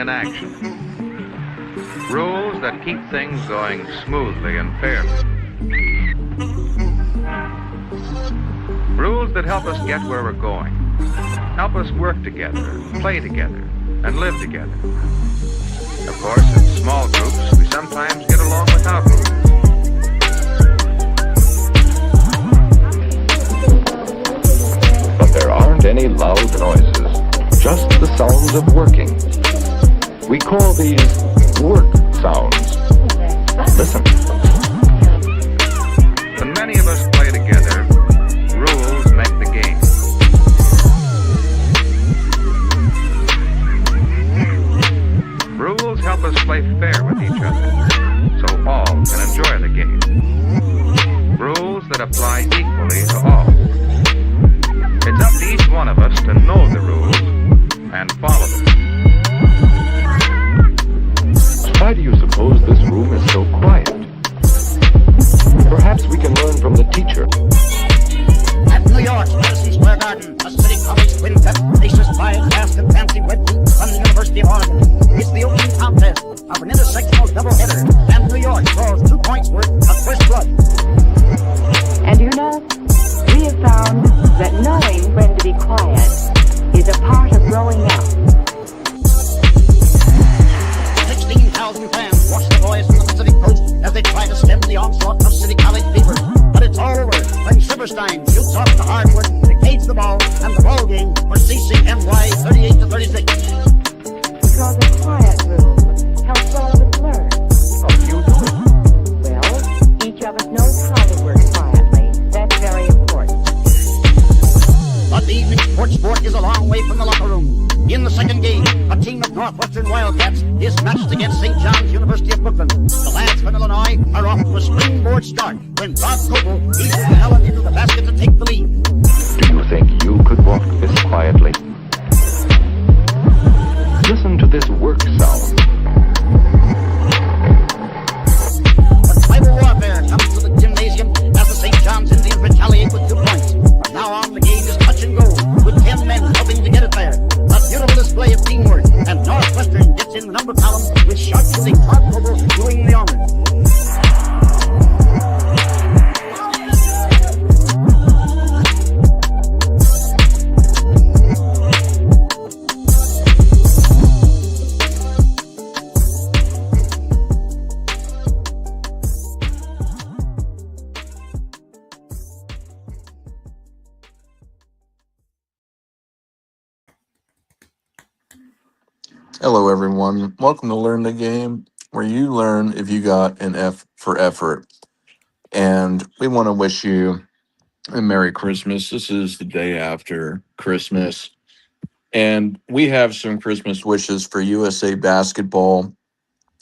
in action. Rules that keep things going smoothly and fairly. Rules that help us get where we're going. Help us work together, play together, and live together. Of course, in small groups, we sometimes get along without rules. But there aren't any loud noises, just the sounds of working. We call these work sounds. Listen. When many of us play together, rules make the game. Rules help us play fair with each other, so all can enjoy the game. Rules that apply equally to all. It's up to each one of us to know the rules and follow them. Why do you suppose this room is so quiet? Perhaps we can learn from the teacher. At New York's Madison Square Garden, a city college quintet races by a basket fancy wet boots from the University of Oregon. It's the opening contest of an intersectional doubleheader, and New York draws 2 points worth of first blood. And you know, we have found that knowing when to be quiet is a part of growing up. 16,000 fans watch the boys from the Pacific Coast as they try to stem the onslaught of City College fever. But it's all over when Silverstein shoots off the hardwood, decades the ball, and the ball game for CCNY 38-36. Because a quiet room helps all of us learn. How do you do it? Well, each of us knows how to work quietly. That's very important. But the evening sports sport is a long way from the locker room. In the second game, a team of Northwestern Wildcats is matched against St. John's University of Brooklyn. The lads from Illinois are off to a springboard start when Bob Coble eases the Helen into the basket to take the lead. Do you think you could walk this quietly? Listen to this work sound. But tribal warfare comes to the gymnasium as the St. John's Indians retaliate with 2 points. But now on, the game is touch and go, with 10 men helping to get it there. A beautiful display of teamwork, and Northwestern gets in the number column with sharpshooting Todd Coble doing the honors. Hello, everyone. Welcome to Learn the Game, where you learn if you got an F for effort. And we want to wish you a Merry Christmas. This is the day after Christmas. And we have some Christmas wishes for USA basketball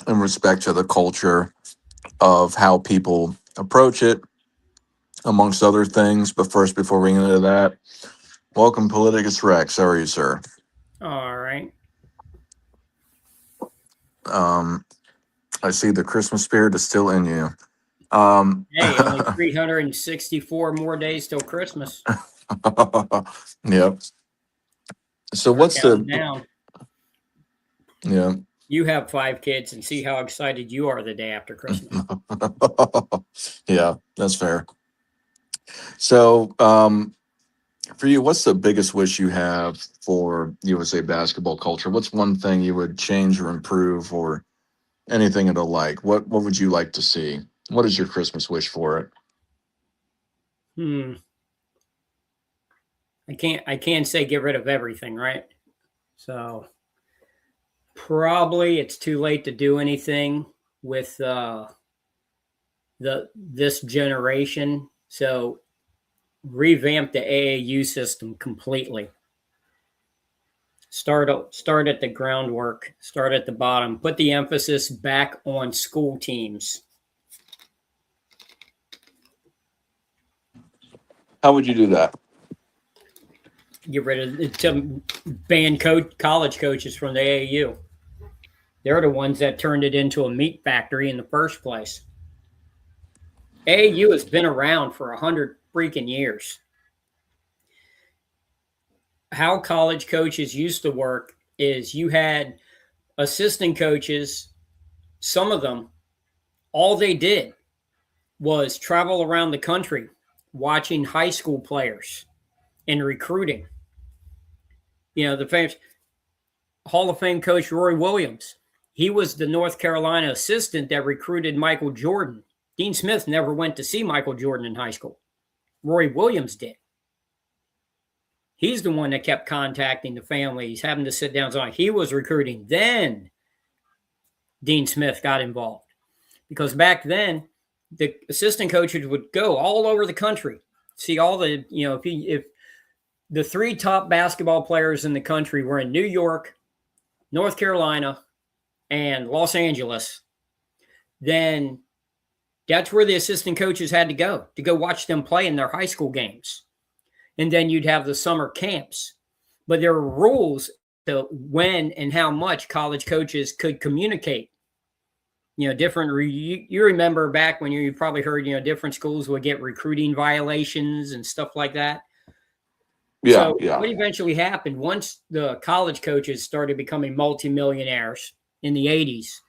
in respect to the culture of how people approach it, amongst other things. But first, before we get into that, welcome, Politicus Rex. How are you, sir? All right. I see the Christmas spirit is still in you. Hey, only 364 more days till Christmas. Yep. So what's Counting the down. yeah? You have 5 kids and see how excited you are the day after Christmas. Yeah, that's fair. So for you, what's the biggest wish you have for USA basketball culture? What's one thing you would change or improve or anything of the like? What would you like to see? What is your Christmas wish for it? I can't say get rid of everything, right? So probably it's too late to do anything with this generation. So revamp the AAU system completely. Start at the groundwork, start at the bottom, put the emphasis back on school teams. How would you do that? Get rid of to ban college coaches from the AAU. They're the ones that turned it into a meat factory in the first place. AAU has been around for 100 freaking years. How college coaches used to work is you had assistant coaches, some of them, all they did was travel around the country watching high school players and recruiting. You know, the famous Hall of Fame coach Roy Williams, he was the North Carolina assistant that recruited Michael Jordan. Dean Smith never went to see Michael Jordan in high school. Roy Williams did. He's the one that kept contacting the families, having to sit down. So he was recruiting. Then Dean Smith got involved. Because back then, the assistant coaches would go all over the country, see all the, you know, if the 3 top basketball players in the country were in New York, North Carolina, and Los Angeles, then that's where the assistant coaches had to go watch them play in their high school games. And then you'd have the summer camps. But there were rules to when and how much college coaches could communicate. You know, you remember back when you probably heard, you know, different schools would get recruiting violations and stuff like that. Yeah, So yeah. what eventually happened, once the college coaches started becoming multimillionaires in the 80s,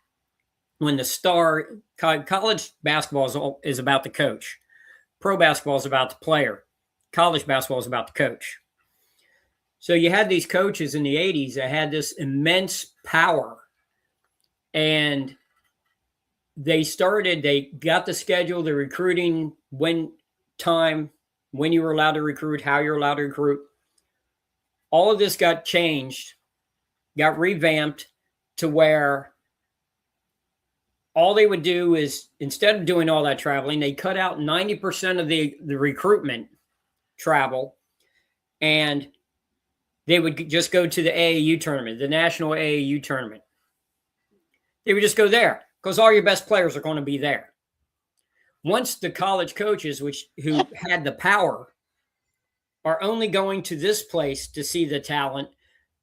when the college basketball is about the coach, pro basketball is about the player, college basketball is about the coach. So you had these coaches in the 80s that had this immense power, and they got the schedule, the recruiting, when you were allowed to recruit, how you're allowed to recruit. All of this got changed, got revamped to where all they would do is, instead of doing all that traveling, they cut out 90% of the recruitment travel, and they would just go to the AAU tournament, the National AAU tournament. They would just go there because all your best players are going to be there. Once the college coaches, who had the power, are only going to this place to see the talent,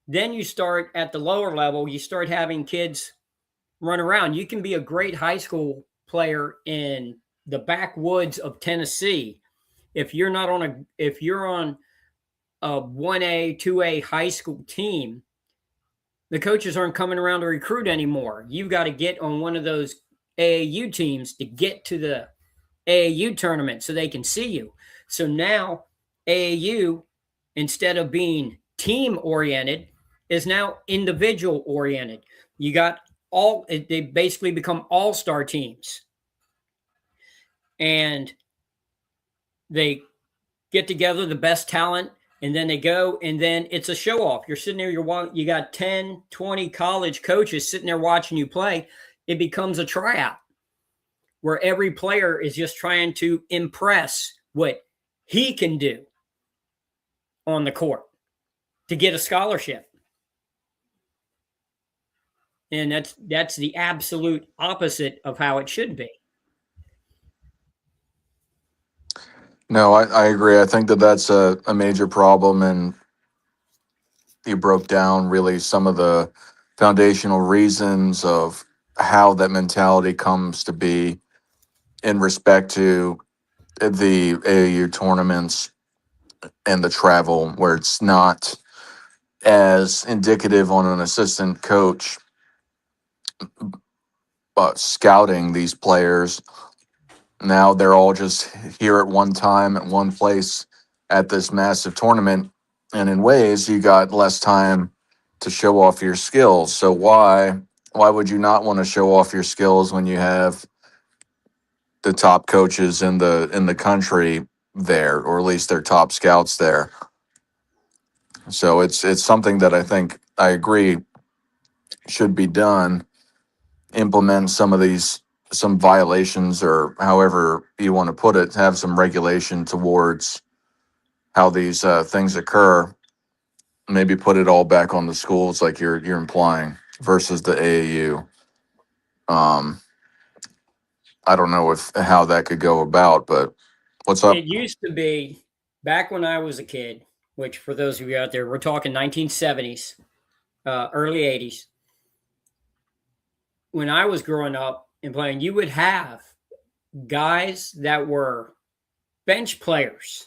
then you start at the lower level, you start having kids run around. You can be a great high school player in the backwoods of Tennessee. If you're on a 1A, 2A high school team, the coaches aren't coming around to recruit anymore. You've got to get on one of those AAU teams to get to the AAU tournament so they can see you. So now AAU, instead of being team oriented, is now individual oriented. You got they basically become all-star teams. And they get together the best talent, and then they go, and then it's a show off. You're sitting there, you got 10, 20 college coaches sitting there watching you play. It becomes a tryout where every player is just trying to impress what he can do on the court to get a scholarship. And that's the absolute opposite of how it should be. No, I agree. I think that's a major problem, and you broke down really some of the foundational reasons of how that mentality comes to be in respect to the AAU tournaments and the travel, where it's not as indicative on an assistant coach scouting these players. Now they're all just here at one time at one place at this massive tournament, and in ways you got less time to show off your skills. So why would you not want to show off your skills when you have the top coaches in the country there, or at least their top scouts there? So it's something that I think, I agree, should be done. Implement some violations, or however you want to put it, have some regulation towards how these things occur. Maybe put it all back on the schools, like you're implying, versus the AAU. I don't know how that could go about, but what's up? It used to be, back when I was a kid, which for those of you out there, we're talking 1970s, early 80s. When I was growing up and playing, you would have guys that were bench players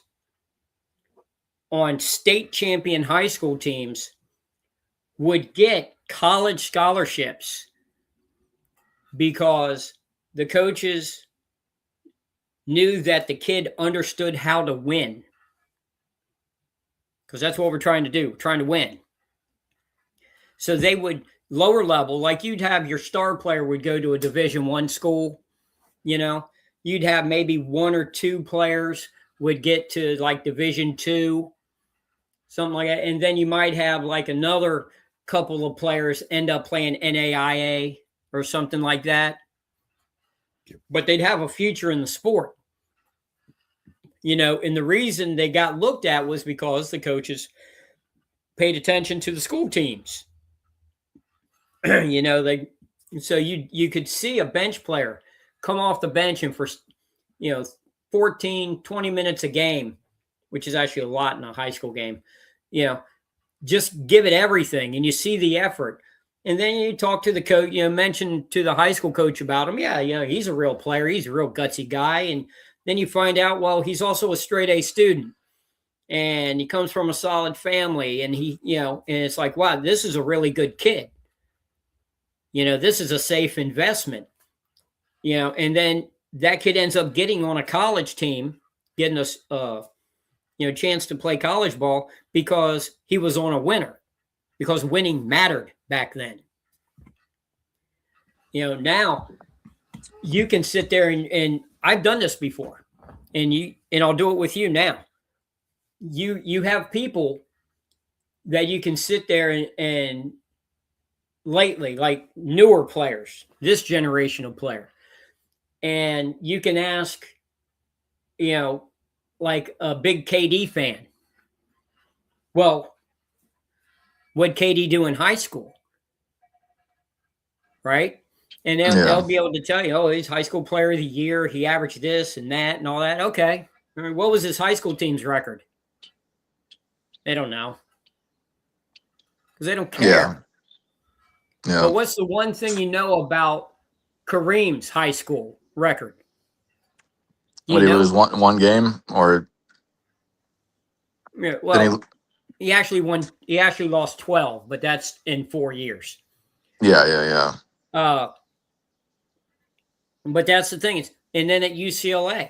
on state champion high school teams would get college scholarships because the coaches knew that the kid understood how to win. Because that's what we're trying to do, trying to win. So they would lower level, like you'd have your star player would go to a Division I school, you know, you'd have maybe one or two players would get to like Division II, something like that. And then you might have like another couple of players end up playing NAIA or something like that. But they'd have a future in the sport. You know, and the reason they got looked at was because the coaches paid attention to the school teams. You know, so you could see a bench player come off the bench and for, 14, 20 minutes a game, which is actually a lot in a high school game, just give it everything. And you see the effort. And then you talk to the coach, mention to the high school coach about him. Yeah, he's a real player. He's a real gutsy guy. And then you find out, well, he's also a straight A student and he comes from a solid family. And and it's like, wow, this is a really good kid. This is a safe investment, and then that kid ends up getting on a college team, getting a chance to play college ball because he was on a winner, because winning mattered back then. Now you can sit there and I've done this before, and I'll do it with you now. You have people that you can sit there and lately, like newer players, this generation of player, and you can ask, like a big KD fan, well, what'd KD do in high school? Right? And they'll be able to tell you, oh, he's high school player of the year. He averaged this and that and all that. Okay. What was his high school team's record? They don't know. Because they don't care. Yeah. But what's the one thing you know about Kareem's high school record? What, he lose one game or? Yeah, well, he actually won. He actually lost 12, but that's in 4 years. Yeah. But that's the thing. And then at UCLA,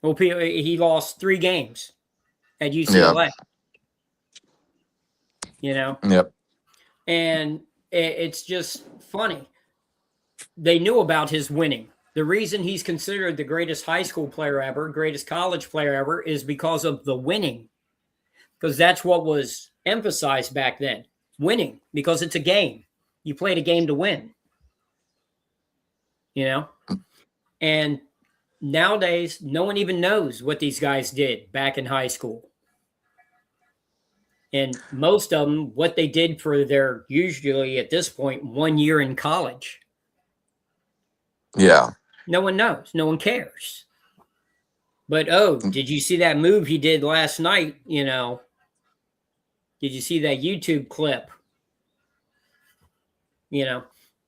well, he lost 3 games at UCLA. Yep. And it's just funny. They knew about his winning. The reason he's considered the greatest high school player ever, greatest college player ever, is because of the winning. Because that's what was emphasized back then. Winning, because it's a game. You played a game to win. And nowadays, no one even knows what these guys did back in high school. And most of them, what they did for their, usually at this point, 1 year in college. Yeah. No one knows. No one cares. But, did you see that move he did last night? Did you see that YouTube clip?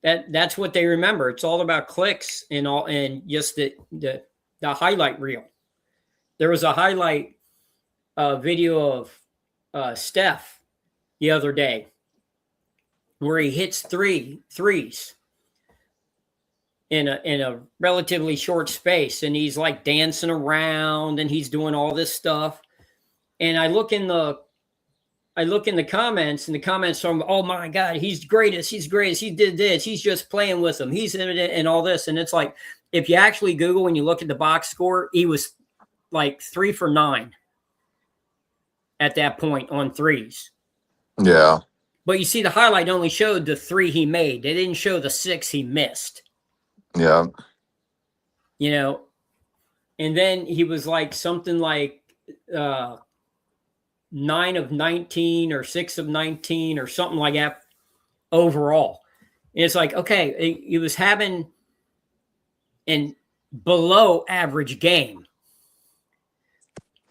That's what they remember. It's all about clicks and just the highlight reel. There was a highlight video of Steph the other day where he hits threes in a relatively short space, and he's like dancing around and he's doing all this stuff. And I look in the comments, and the comments from, oh my God, he's greatest, he did this, he's just playing with them, he's in it, and all this. And it's like, if you actually Google and you look at the box score, he was like 3 for 9 at that point on threes. Yeah. But you see, the highlight only showed the 3 he made. They didn't show the 6 he missed. Yeah. And then he was like something like 9 of 19 or 6 of 19 or something like that overall. And it's like, okay, he was having an below average game.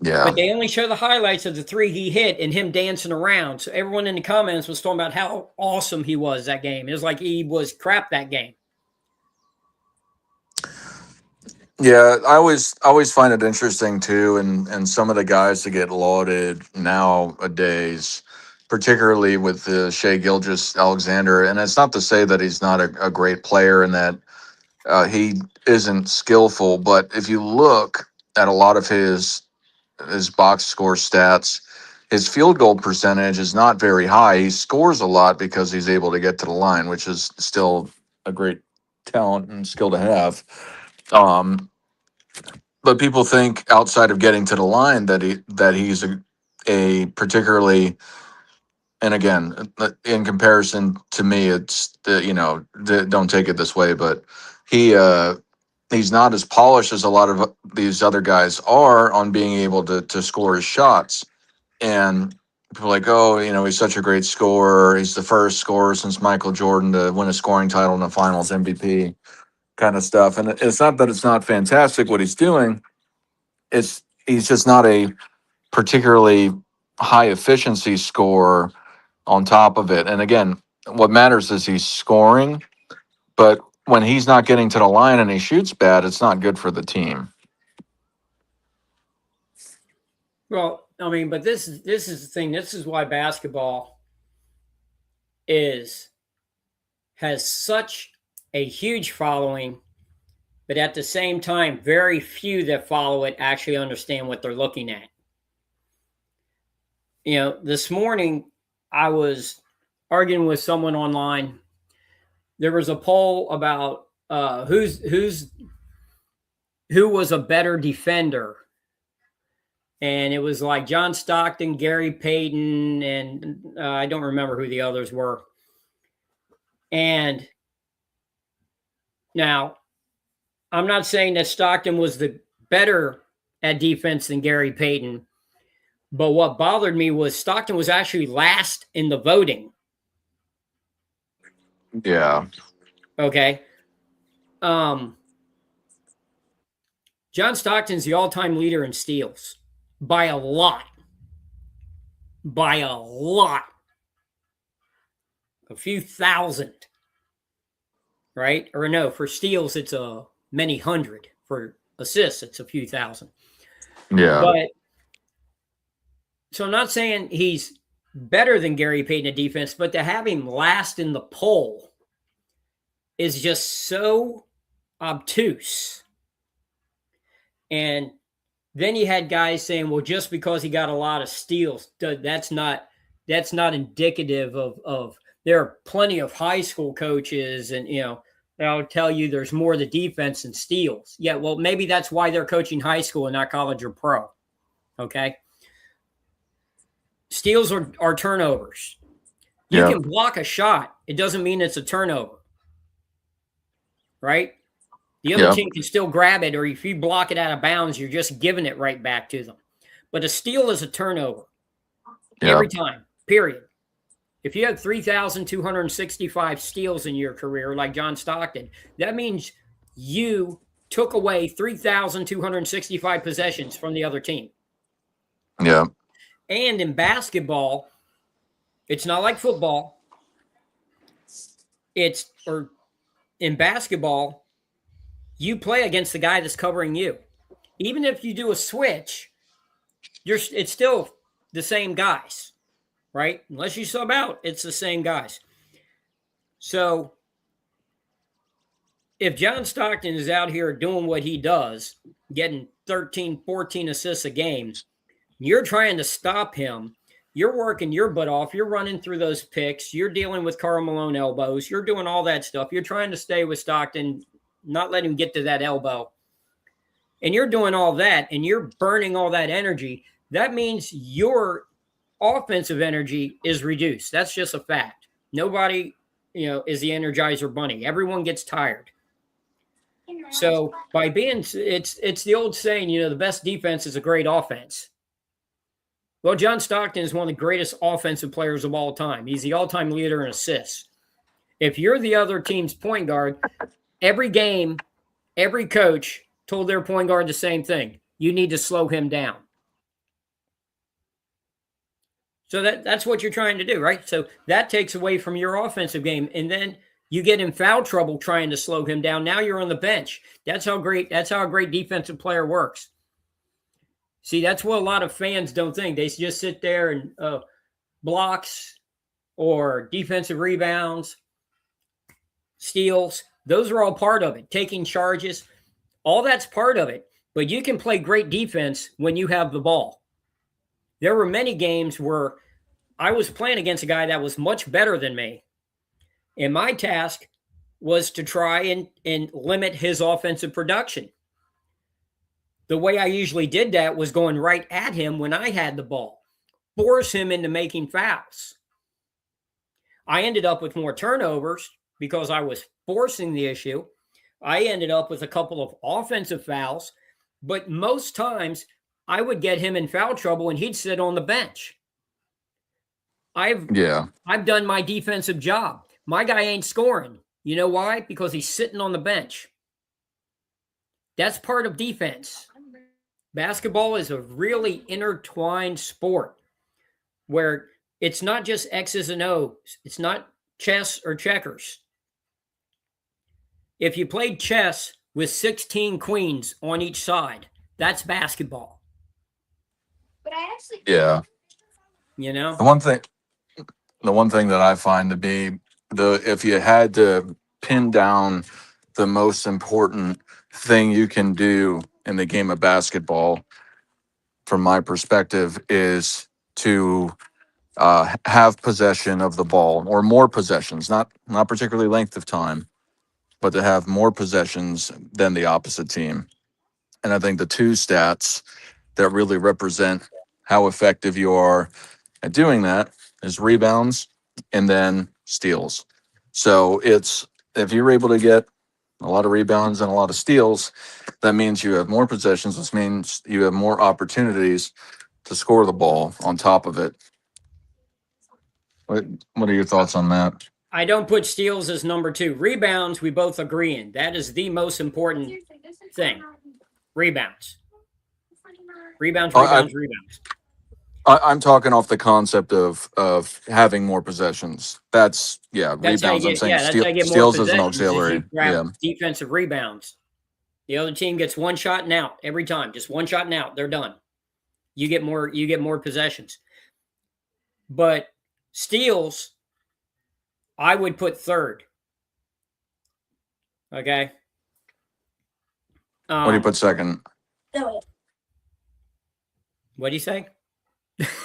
Yeah. But they only show the highlights of the 3 he hit and him dancing around. So everyone in the comments was talking about how awesome he was that game. It was like he was crap that game. Yeah, I always find it interesting too, and some of the guys that get lauded nowadays, particularly with Shea Gilgis Alexander. And it's not to say that he's not a great player and that he isn't skillful, but if you look at a lot of his box score stats, his field goal percentage is not very high. He scores a lot because he's able to get to the line, which is still a great talent and skill to have. But people think outside of getting to the line that he's a particularly, and again, in comparison to me, it's don't take it this way, but he's not as polished as a lot of these other guys are on being able to score his shots. And people are like, oh, he's such a great scorer. He's the first scorer since Michael Jordan to win a scoring title in the finals, MVP kind of stuff. And it's not that it's not fantastic what he's doing. He's just not a particularly high efficiency scorer on top of it. And again, what matters is he's scoring, but when he's not getting to the line and he shoots bad, it's not good for the team. Well, I mean, but this is the thing. This is why basketball has such a huge following, but at the same time, very few that follow it actually understand what they're looking at. This morning I was arguing with someone online. There was a poll about who was a better defender. And it was like John Stockton, Gary Payton, and I don't remember who the others were. And now, I'm not saying that Stockton was the better at defense than Gary Payton, but what bothered me was Stockton was actually last in the voting. Yeah. Okay. John Stockton's the all-time leader in steals. By a lot. A few thousand. Right? Or no, for steals, it's many hundred. For assists, it's a few thousand. Yeah. But so I'm not saying he's better than Gary Payton at defense, but to have him last in the poll is just so obtuse. And then you had guys saying, well, just because he got a lot of steals, that's not indicative of there are plenty of high school coaches and, that'll tell you there's more to defense than steals. Yeah, well, maybe that's why they're coaching high school and not college or pro. Okay. Steals are turnovers. You can block a shot. It doesn't mean it's a turnover. Right? The other team can still grab it, or if you block it out of bounds, you're just giving it right back to them. But a steal is a turnover every time, period. If you have 3,265 steals in your career, like John Stockton, that means you took away 3,265 possessions from the other team. Yeah. And in basketball, it's not like football. In basketball, you play against the guy that's covering you. Even if you do a switch, it's still the same guys, right? Unless you sub out, it's the same guys. So if John Stockton is out here doing what he does, getting 13, 14 assists a game, you're trying to stop him. You're working your butt off. You're running through those picks. You're dealing with Karl Malone elbows. You're doing all that stuff. You're trying to stay with Stockton, not let him get to that elbow. And you're doing all that, and you're burning all that energy. That means your offensive energy is reduced. That's just a fact. Nobody, is the Energizer Bunny. Everyone gets tired. So by being, it's the old saying, the best defense is a great offense. Well, John Stockton is one of the greatest offensive players of all time. He's the all-time leader in assists. If you're the other team's point guard, every game, every coach told their point guard the same thing. You need to slow him down. So that's what you're trying to do, right? So that takes away from your offensive game. And then you get in foul trouble trying to slow him down. Now you're on the bench. That's how a great defensive player works. See, that's what a lot of fans don't think. They just sit there and, blocks or defensive rebounds, steals, those are all part of it. Taking charges, all that's part of it. But you can play great defense when you have the ball. There were many games where I was playing against a guy that was much better than me. And my task was to try and limit his offensive production. The way I usually did that was going right at him when I had the ball, force him into making fouls. I ended up with more turnovers because I was forcing the issue. I ended up with a couple of offensive fouls, but most times I would get him in foul trouble and he'd sit on the bench. I've done my defensive job. My guy ain't scoring. You know why? Because he's sitting on the bench. That's part of defense. Basketball is a really intertwined sport where it's not just X's and O's. It's not chess or checkers. If you played chess with 16 queens on each side, that's basketball. Yeah. You know? The one thing that I find to be if you had to pin down the most important thing you can do in the game of basketball, from my perspective, is to have possession of the ball, or more possessions, not particularly length of time, but to have more possessions than the opposite team. And I think the two stats that really represent how effective you are at doing that is rebounds and then steals. So it's, if you're able to get a lot of rebounds and a lot of steals, that means you have more possessions, which means you have more opportunities to score the ball on top of it. What are your thoughts on that? I don't put steals as number 2. Rebounds, we both agree in. That is the most important thing. Rebounds. Rebounds. I'm talking off the concept of having more possessions. That's rebounds. I'm saying steals as an auxiliary. Defensive rebounds. The other team gets one shot and out every time. Just one shot and out. They're done. You get more possessions. But steals, I would put third. Okay. What do you put second? What do you say?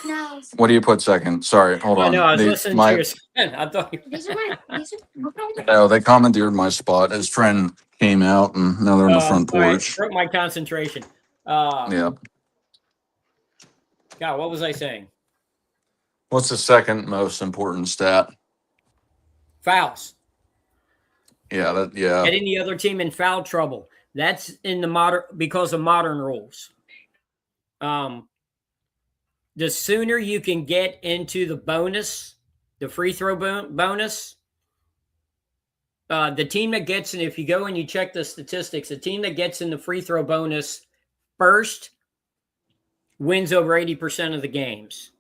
No. What do you put second? Sorry, hold on. No, I was listening to your spin. I thought No, they commandeered my spot. His friend came out, and now they're on the front porch. Broke my concentration. Yeah. God, what was I saying? What's the second most important stat? Fouls. Yeah, Getting the other team in foul trouble. That's in because of modern rules. The sooner you can get into the bonus, the free throw bonus, the team that gets in, if you go and you check the statistics, the team that gets in the free throw bonus first wins over 80% of the games.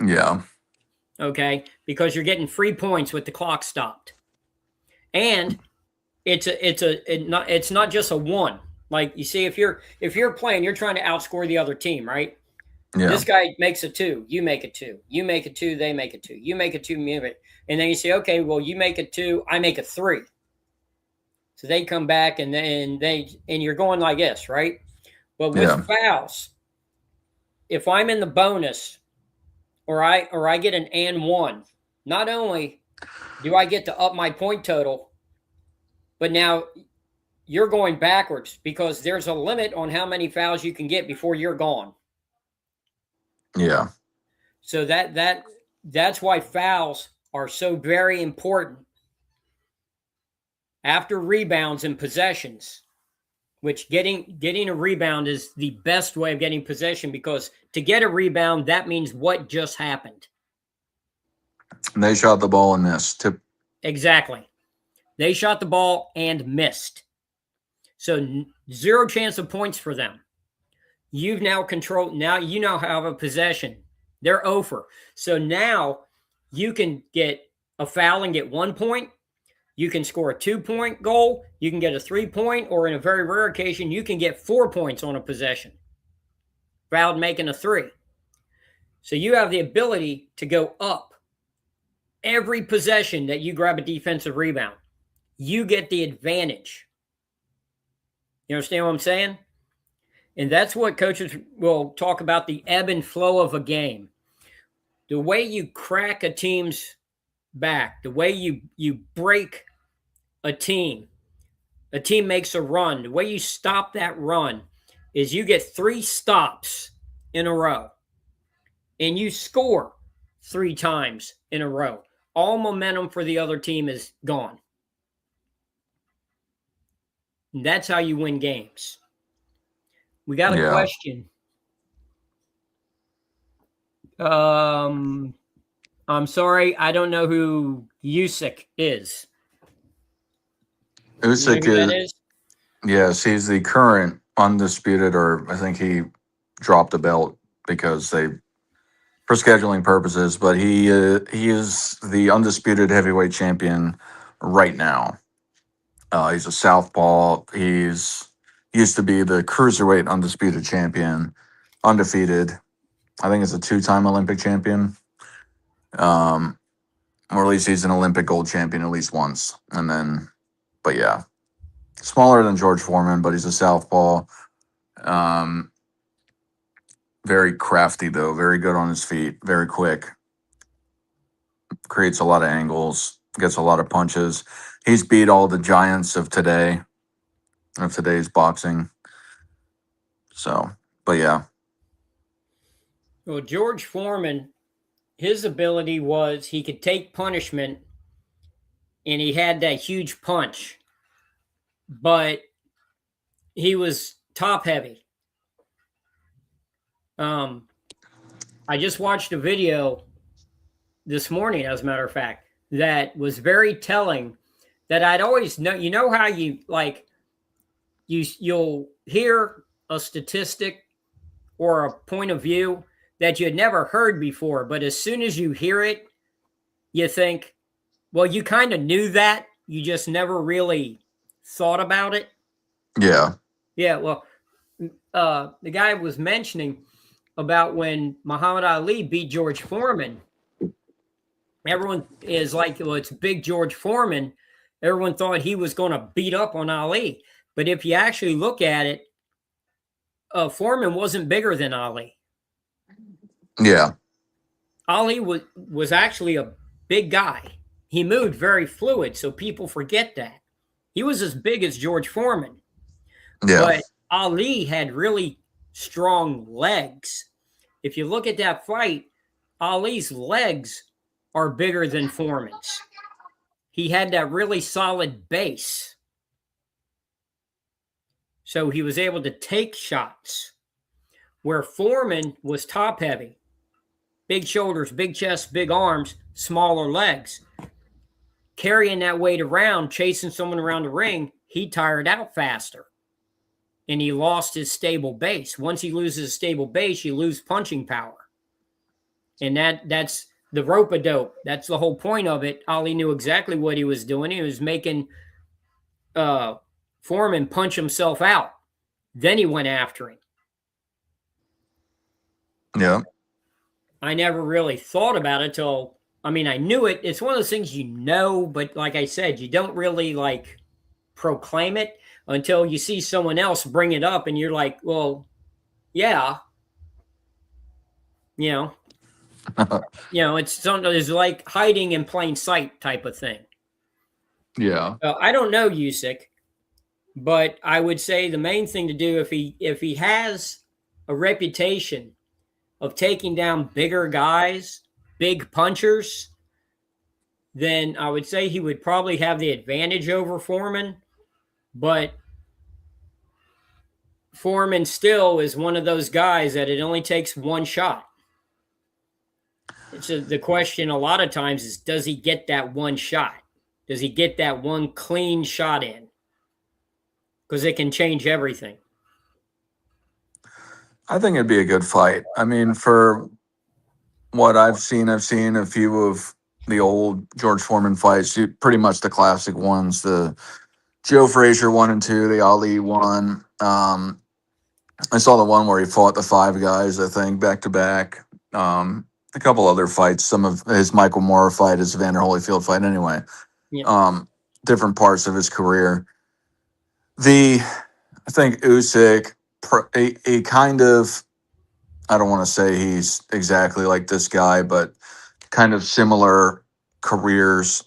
Yeah. Okay, because you're getting free points with the clock stopped, and it's not just a one. Like, you see, if you're playing, you're trying to outscore the other team, right? Yeah. This guy makes a 2, you make a 2, you make a 2, they make a 2, you make a 2, and then you say, okay, well, you make a 2, I make a 3. So they come back and you're going like this, right? But with fouls, if I'm in the bonus, or I get an and 1, not only do I get to up my point total, but now you're going backwards because there's a limit on how many fouls you can get before you're gone. Yeah. So that's why fouls are so very important. After rebounds and possessions, which getting a rebound is the best way of getting possession, because to get a rebound, that means what just happened. And they shot the ball and missed. Exactly. They shot the ball and missed. So 0 chance of points for them. You've now controlled. Now you now have a possession. They're over. So now you can get a foul and get 1 point. You can score a 2-point goal. You can get a 3-point, or in a very rare occasion, you can get 4 points on a possession. Fouled making a 3. So you have the ability to go up every possession that you grab a defensive rebound. You get the advantage. You understand what I'm saying? And that's what coaches will talk about, the ebb and flow of a game. The way you crack a team's back, the way you break a team makes a run. The way you stop that run is you get 3 stops in a row and you score 3 times in a row. All momentum for the other team is gone. And that's how you win games. We got a question. I'm sorry, I don't know who Usyk is. Usyk You know who that is? Yes, he's the current undisputed, or I think he dropped the belt because for scheduling purposes, but he is the undisputed heavyweight champion right now. He's a southpaw. He used to be the cruiserweight undisputed champion, undefeated. I think it's a 2-time Olympic champion. Or at least he's an Olympic gold champion at least once. And then, but yeah, smaller than George Foreman, but he's a southpaw. Very crafty though, very good on his feet, very quick. Creates a lot of angles, gets a lot of punches. He's beat all the giants of today's boxing. So, but yeah. Well, George Foreman, his ability was he could take punishment and he had that huge punch, but he was top heavy. I just watched a video this morning, as a matter of fact, that was very telling, that I'd always know. You know how you like you'll hear a statistic or a point of view that you had never heard before, but as soon as you hear it, you think, well, you kind of knew that, you just never really thought about it. Yeah. Yeah, well, the guy was mentioning about when Muhammad Ali beat George Foreman. Everyone is like, well, it's big George Foreman. Everyone thought he was going to beat up on Ali. But if you actually look at it, Foreman wasn't bigger than Ali. Yeah. Ali was actually a big guy. He moved very fluid, so people forget that. He was as big as George Foreman. Yeah. But Ali had really strong legs. If you look at that fight, Ali's legs are bigger than Foreman's. He had that really solid base. So he was able to take shots, where Foreman was top heavy. Big shoulders, big chest, big arms, smaller legs. Carrying that weight around, chasing someone around the ring, he tired out faster. And he lost his stable base. Once he loses a stable base, you lose punching power. And that's the rope-a-dope. That's the whole point of it. Ali knew exactly what he was doing. He was making Foreman punch himself out. Then he went after him. Yeah. I never really thought about it till, I knew it. It's one of those things you know, but like I said, you don't really like proclaim it until you see someone else bring it up and you're like, well, yeah. It's something, it's like hiding in plain sight type of thing. Yeah. I don't know Usyk, but I would say the main thing to do, if he has a reputation of taking down bigger guys, big punchers, then I would say he would probably have the advantage over Foreman. But Foreman still is one of those guys that it only takes one shot. The question a lot of times is, does he get that one shot? Does he get that one clean shot in? Because it can change everything. I think it'd be a good fight. For what I've seen a few of the old George Foreman fights, pretty much the classic ones, the Joe Frazier 1 and 2, the Ali 1. I saw the one where he fought the 5 guys, I think, back to back. a couple other fights. Some of his Michael Moore fight, his Evander Holyfield fight. Anyway, Yeah. different parts of his career. I think Usyk, he kind of, I don't want to say he's exactly like this guy, but kind of similar careers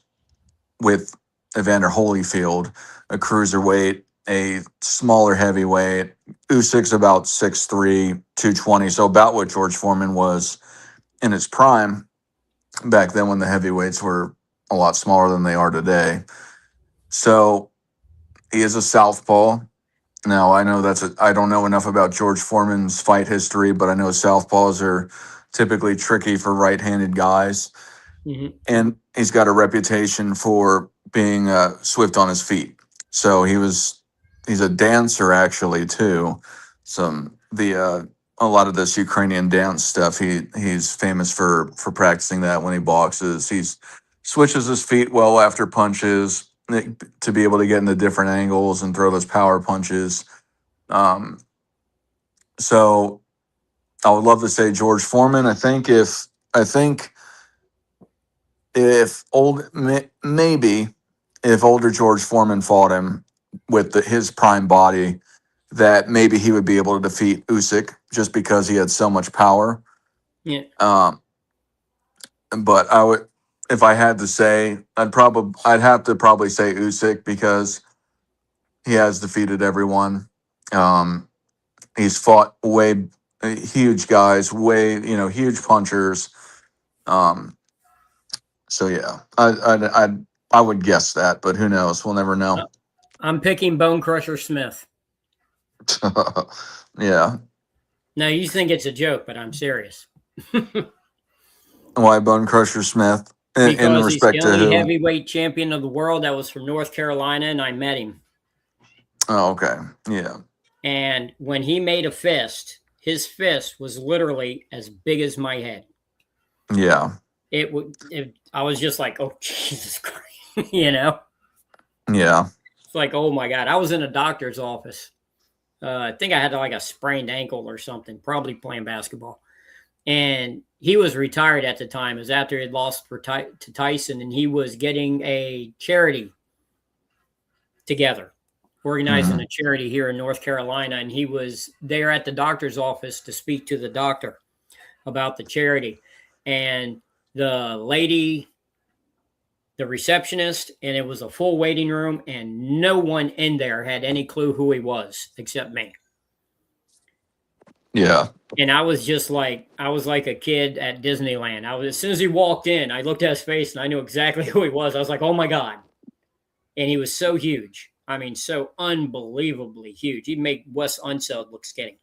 with Evander Holyfield, a cruiserweight, a smaller heavyweight. Usyk's about 6'3", 220, so about what George Foreman was in his prime back then when the heavyweights were a lot smaller than they are today. So he is a southpaw. Now, I know I don't know enough about George Foreman's fight history, but I know southpaws are typically tricky for right-handed guys. Mhm. And he's got a reputation for being swift on his feet. So he's a dancer actually too. A lot of this Ukrainian dance stuff, he's famous for practicing that when he boxes. He's switches his feet well after punches to be able to get into different angles and throw those power punches. So I would love to say George Foreman. I think maybe if older George Foreman fought him with his prime body, that maybe he would be able to defeat Usyk just because he had so much power. Yeah. But if I had to say, I'd have to probably say Usyk because he has defeated everyone. He's fought huge guys, huge punchers. So yeah, I would guess that, but who knows? We'll never know. I'm picking Bone Crusher Smith. Yeah. Now, you think it's a joke, but I'm serious. Why Bone Crusher Smith? In Because respect he's the to only who? heavyweight champion of the world that was from North Carolina, and I met him. Oh, okay. Yeah. And when he made a fist, his fist was literally as big as my head. Yeah. I was just like, oh, Jesus Christ, you know? Yeah. It's like, oh my God. I was in a doctor's office. I think I had like a sprained ankle or something, probably playing basketball. And he was retired at the time. It was after he had lost to Tyson, and he was getting a charity together, organizing a charity here in North Carolina. And he was there at the doctor's office to speak to the doctor about the charity. And the lady, the receptionist, and it was a full waiting room, and no one in there had any clue who he was except me. Yeah. And I was like a kid at Disneyland. As soon as he walked in, I looked at his face and I knew exactly who he was. I was like, oh my God. And he was so huge. I mean, so unbelievably huge. He made Wes Unseld look skinny.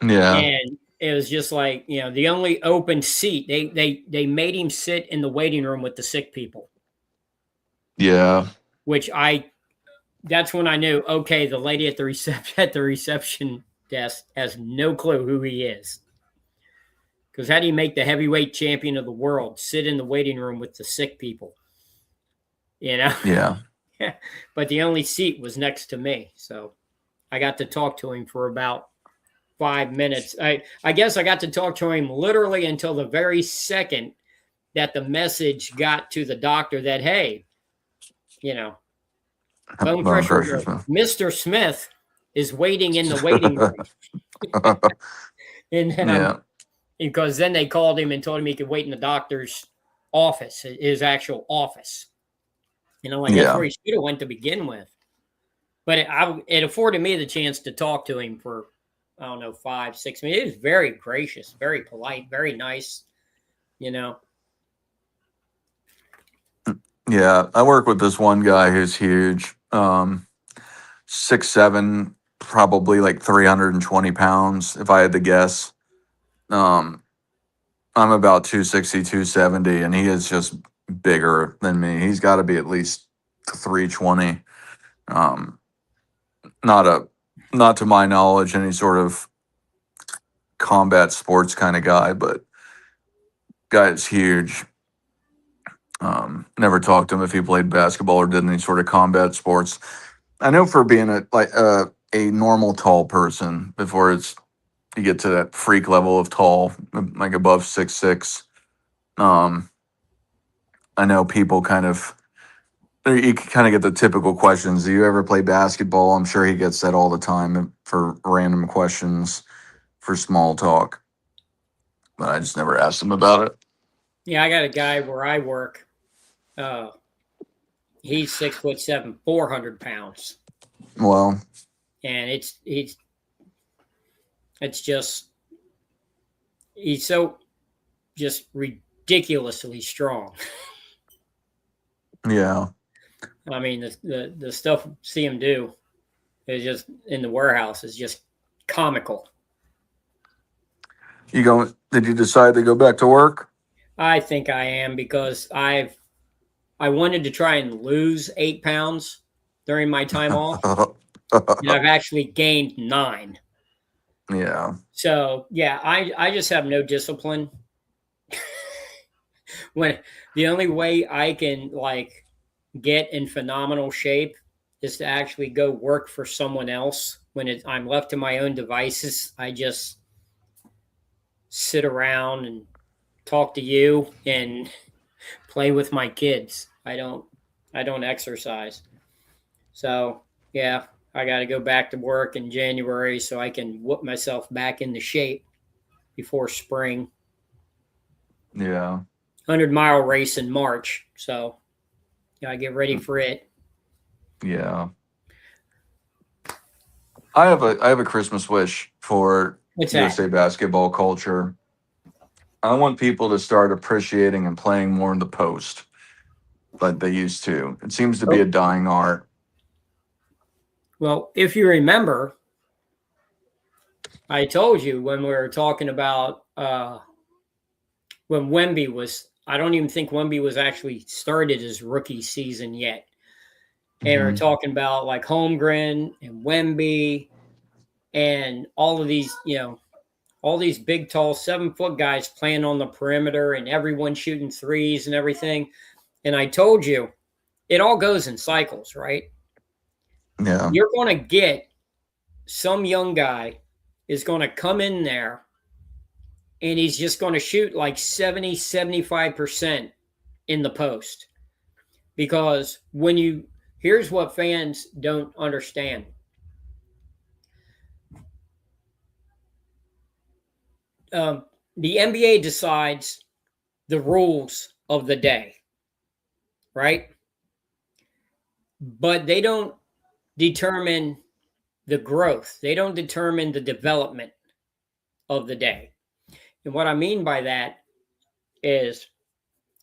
Yeah. And it was just like, the only open seat, they made him sit in the waiting room with the sick people. Yeah. That's when I knew, okay, the lady at the reception desk has no clue who he is. Because how do you make the heavyweight champion of the world sit in the waiting room with the sick people? Yeah. But the only seat was next to me. So I got to talk to him for about 5 minutes. I guess I got to talk to him literally until the very second that the message got to the doctor that, hey, Bone Crusher Smith. Mr. Smith is waiting in the waiting room. And then because then they called him and told him he could wait in the doctor's office, his actual office. That's where he should have went to begin with. But it afforded me the chance to talk to him for, 5, 6 minutes. He was very gracious, very polite, very nice, Yeah, I work with this one guy who's huge, 6'7", probably like 320 pounds, if I had to guess. I'm about 260, 270, and he is just bigger than me. He's got to be at least 320. Not to my knowledge, any sort of combat sports kind of guy, but guy is huge. Never talked to him if he played basketball or did any sort of combat sports. I know for being a normal tall person, before it's you get to that freak level of tall, like above 6'6". I know people kind of, you can kind of get the typical questions. Do you ever play basketball? I'm sure he gets that all the time for random questions for small talk, but I just never asked him about it. Yeah, I got a guy where I work. He's 6'7", 400 pounds, Well, and it's just he's so just ridiculously strong. yeah. I mean, the stuff see him do is just in the warehouse is just comical. Did you decide to go back to work? I think I am because I wanted to try and lose 8 pounds during my time off, and I've actually gained 9. Yeah. So yeah, I just have no discipline. When the only way I can like get in phenomenal shape is to actually go work for someone else. When I'm left to my own devices, I just sit around and talk to you and play with my kids. I don't exercise. So yeah, I got to go back to work in January so I can whoop myself back into shape before spring. Yeah. 100-mile race in March. So gotta get ready for it. Yeah. I have a Christmas wish for What's that? USA basketball culture. I want people to start appreciating and playing more in the post like they used to. It seems to be a dying art. Well, if you remember, I told you when we were talking about when Wemby was, I don't even think Wemby was actually started his rookie season yet. And we're talking about like Holmgren and Wemby and all of these, all these big, tall, 7-foot guys playing on the perimeter and everyone shooting threes and everything. And I told you, it all goes in cycles, right? Yeah. You're going to get some young guy is going to come in there and he's just going to shoot like 70, 75% in the post. Because here's what fans don't understand. The NBA decides the rules of the day, right? But they don't determine the growth. They don't determine the development of the day. And what I mean by that is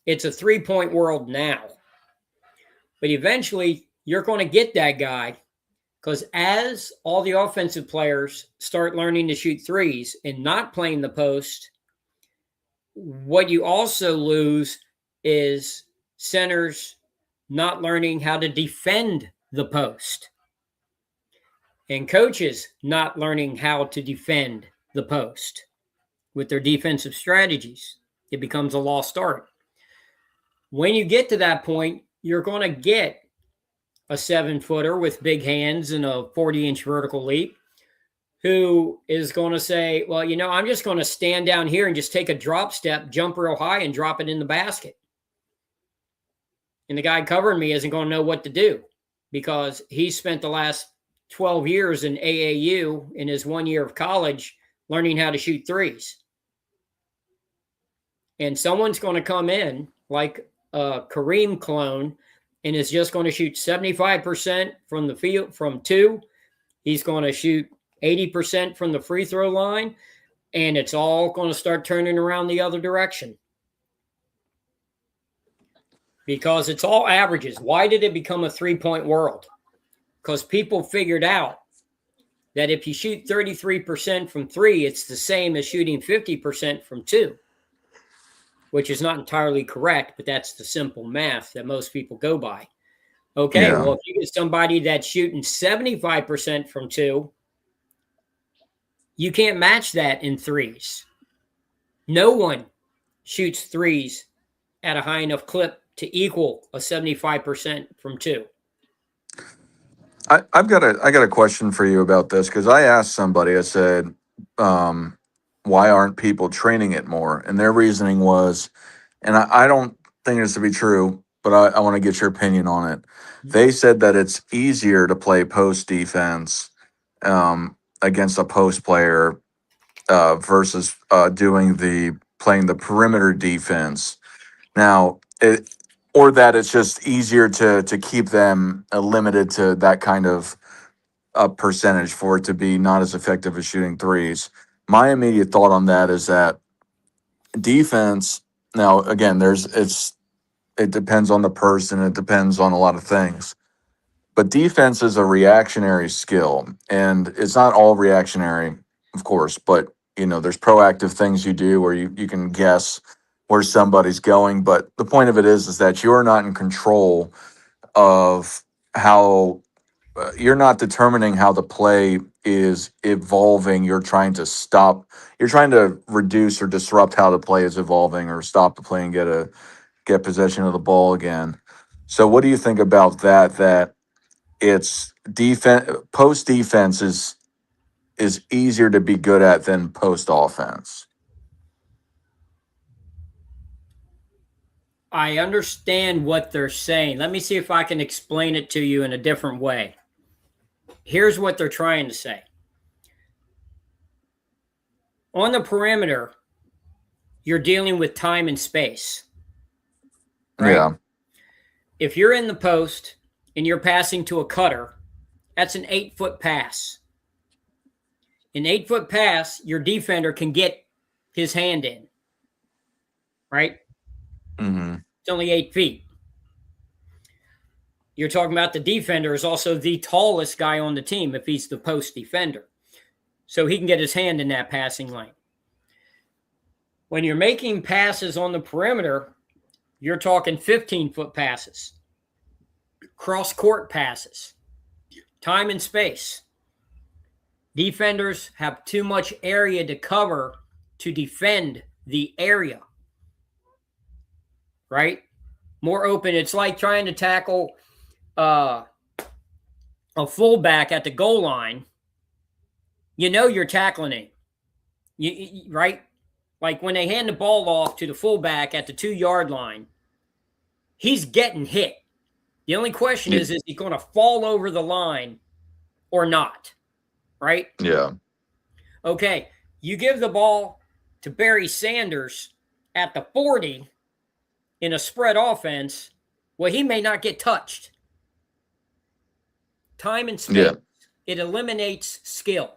it's a 3-point world now. But eventually you're going to get that guy because as all the offensive players start learning to shoot threes and not playing the post, what you also lose is centers not learning how to defend the post and coaches not learning how to defend the post with their defensive strategies. It becomes a lost art. When you get to that point, you're going to get a 7-footer with big hands and a 40-inch vertical leap who is going to say, well, I'm just going to stand down here and just take a drop step, jump real high and drop it in the basket. And the guy covering me isn't going to know what to do because he spent the last 12 years in AAU in his 1 year of college learning how to shoot threes. And someone's going to come in like a Kareem clone and is just going to shoot 75% from the field from 2. He's going to shoot 80% from the free throw line, and it's all going to start turning around the other direction. Because it's all averages. Why did it become a 3-point world? Because people figured out that if you shoot 33% from 3, it's the same as shooting 50% from 2. Which is not entirely correct, but that's the simple math that most people go by. Okay, Well, if you get somebody that's shooting 75% from 2, you can't match that in threes. No one shoots threes at a high enough clip to equal a 75% from 2. I got a question for you about this because I asked somebody, I said, why aren't people training it more? And their reasoning was, and I don't think this to be true, but I want to get your opinion on it. They said that it's easier to play post defense against a post player versus playing the perimeter defense. Now, or that it's just easier to keep them limited to that kind of a percentage for it to be not as effective as shooting threes. My immediate thought on that is that defense. Now, again, it depends on the person. It depends on a lot of things. But defense is a reactionary skill, and it's not all reactionary, of course. But there's proactive things you do where you can guess where somebody's going. But the point of it is that you're not in control of how you're not determining how the play is evolving. You're trying to reduce or disrupt how the play is evolving, or stop the play and get possession of the ball again. So what do you think about that? That it's post defense is easier to be good at than post offense. I understand what they're saying. Let me see if I can explain it to you in a different way. Here's what they're trying to say. On the perimeter, you're dealing with time and space. Right? Yeah. If you're in the post and you're passing to a cutter, that's an 8-foot pass. An 8-foot pass, your defender can get his hand in. Right? Mm-hmm. It's only 8 feet. You're talking about the defender is also the tallest guy on the team if he's the post defender. So he can get his hand in that passing lane. When you're making passes on the perimeter, you're talking 15-foot passes, cross-court passes, time and space. Defenders have too much area to cover to defend the area. Right? More open. It's like trying to tackle a fullback at the goal line. You're tackling him. Right? Like when they hand the ball off to the fullback at the 2-yard line, he's getting hit. The only question is he going to fall over the line or not? Right? Yeah. Okay. You give the ball to Barry Sanders at the 40 in a spread offense, well, he may not get touched. Time and space. It eliminates skill.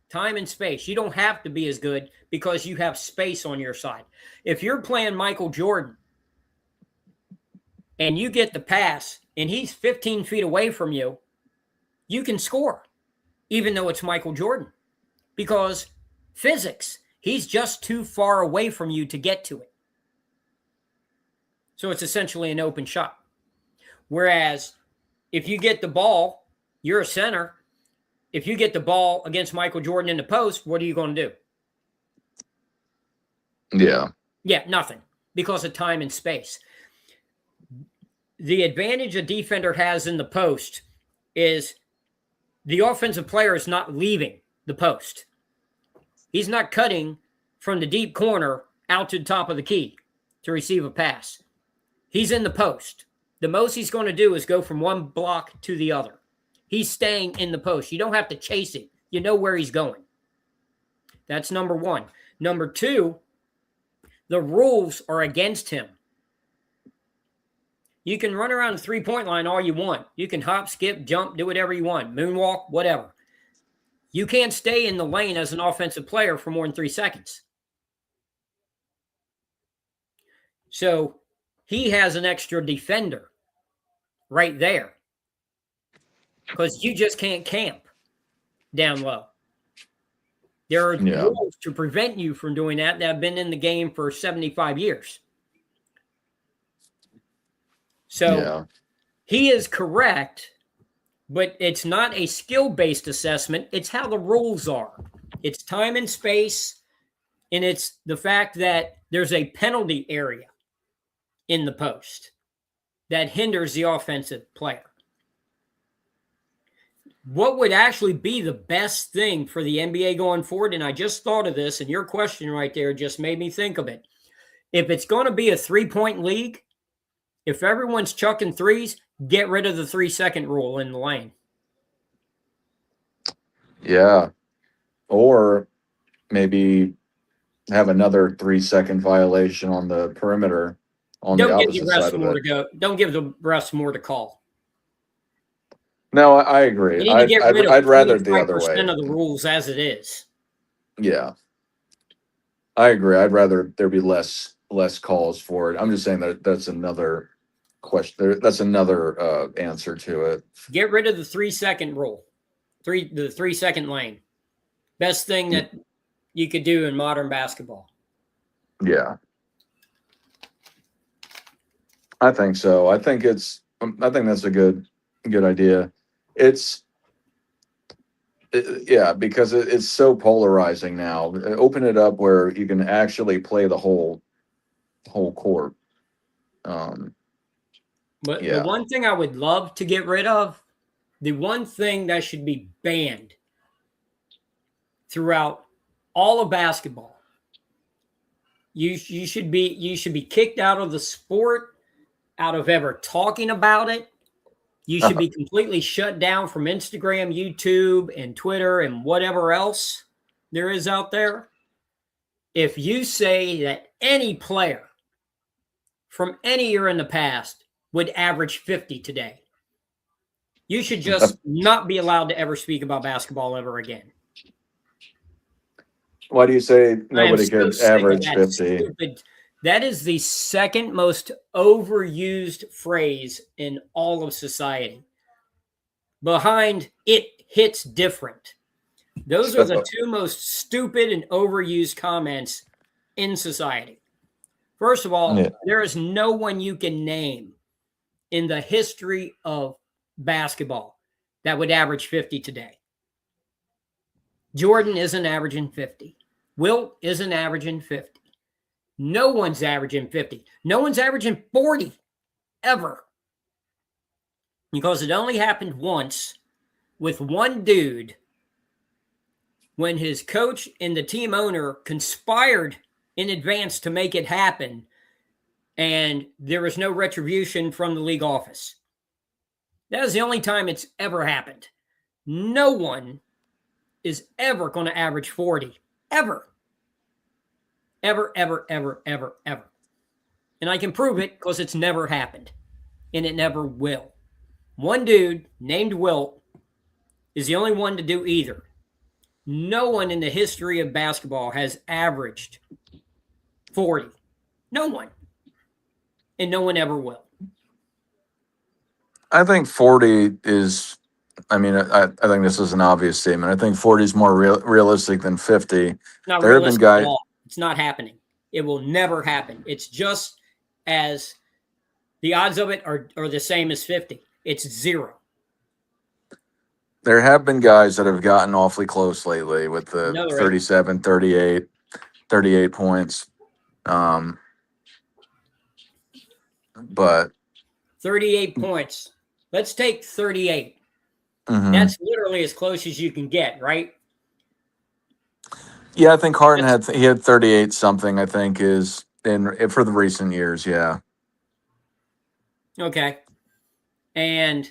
Time and space. You don't have to be as good because you have space on your side. If you're playing Michael Jordan and you get the pass and he's 15 feet away from you, you can score, even though it's Michael Jordan. Because physics, he's just too far away from you to get to it. So it's essentially an open shot. Whereas if you get the ball, you're a center. If you get the ball against Michael Jordan in the post, what are you going to do? Yeah. Yeah, nothing, because of time and space. The advantage a defender has in the post is the offensive player is not leaving the post. He's not cutting from the deep corner out to the top of the key to receive a pass. He's in the post. The most he's going to do is go from one block to the other. He's staying in the post. You don't have to chase him. You know where he's going. That's number one. Number two, the rules are against him. You can run around the three-point line all you want. You can hop, skip, jump, do whatever you want, moonwalk, whatever. You can't stay in the lane as an offensive player for more than 3 seconds. So he has an extra defender right there because you just can't camp down low. There are rules to prevent you from doing that have been in the game for 75 years. So he is correct, but it's not a skill-based assessment. It's how the rules are. It's time and space, and it's the fact that there's a penalty area in the post that hinders the offensive player. what would actually be the best thing for the NBA going forward? And I just thought of this, and your question right there just made me think of it. If it's going to be a 3-point league, if everyone's chucking threes, get rid of the 3-second rule in the lane. Yeah. Or maybe have another 3-second violation on the perimeter on the Don't give opposite the refs side of more it. to go. Don't give the refs more to call. No, I agree. You need to get rid of I'd rather it the other 25% way. of the rules as it is. Yeah. I agree. I'd rather there be less calls for it. I'm just saying that's another question. That's another answer to it. Get rid of the 3-second rule. The 3-second lane. Best thing that you could do in modern basketball. Yeah. I think so. I think that's a good idea. Yeah, because it's so polarizing now. Open it up where you can actually play the whole court. But Yeah. the one thing I would love to get rid of, the one thing that should be banned throughout all of basketball, you should be kicked out of the sport, out of ever talking about it. You should be completely shut down from Instagram, YouTube, and Twitter, and whatever else there is out there. If you say that any player from any year in the past would average 50 today, you should just not be allowed to ever speak about basketball ever again. Why do you say nobody I am could so sick of average that 50? stupid- That is the second most overused phrase in all of society. Behind "it hits different." Those are the two most stupid and overused comments in society. First of all, Yeah. there is no one you can name in the history of basketball that would average 50 today. Jordan isn't averaging 50. Wilt isn't averaging 50. No one's averaging 50. No one's averaging 40 ever. Because it only happened once with one dude when his coach and the team owner conspired in advance to make it happen, and there was no retribution from the league office. That is the only time it's ever happened. No one is ever going to average 40. Ever. Ever, ever, ever, ever, ever. And I can prove it because it's never happened. And it never will. One dude named Wilt is the only one to do either. No one in the history of basketball has averaged 40. No one. And no one ever will. I think 40 is. I mean, I think this is an obvious statement. I think 40 is more realistic than 50. Not There have been realistic guys. at all. It's not happening. It will never happen. It's just as the odds of it are the same as 50. It's 0. There have been guys that have gotten awfully close lately with the No, there 37, 38 points. But 38 points. Let's take 38. mhm. That's literally as close as you can get, right? Yeah, I think Harden had 38 something. I think is for the recent years. Yeah, Okay. And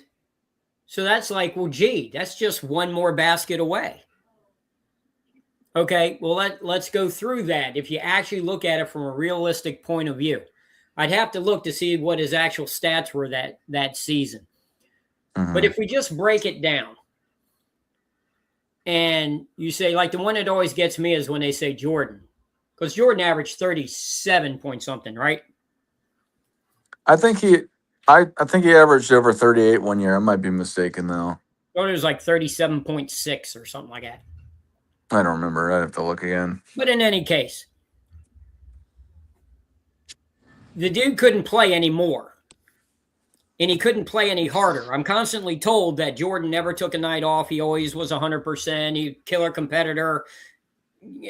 so that's like, well, gee, that's just one more basket away. Okay, well, let's go through that. If you actually look at it from a realistic point of view, I'd have to look to see what his actual stats were that season. Mhm. But if we just break it down, and you say, like, the one that always gets me is when they say Jordan, because Jordan averaged 37 point something, right? I think he averaged over 38 one year. I might be mistaken though. Or it was like 37.6 or something like that. I don't remember. I'd have to look again. But in any case, the dude couldn't play anymore. And he couldn't play any harder. I'm constantly told that Jordan never took a night off. He always was 100%. He killer competitor,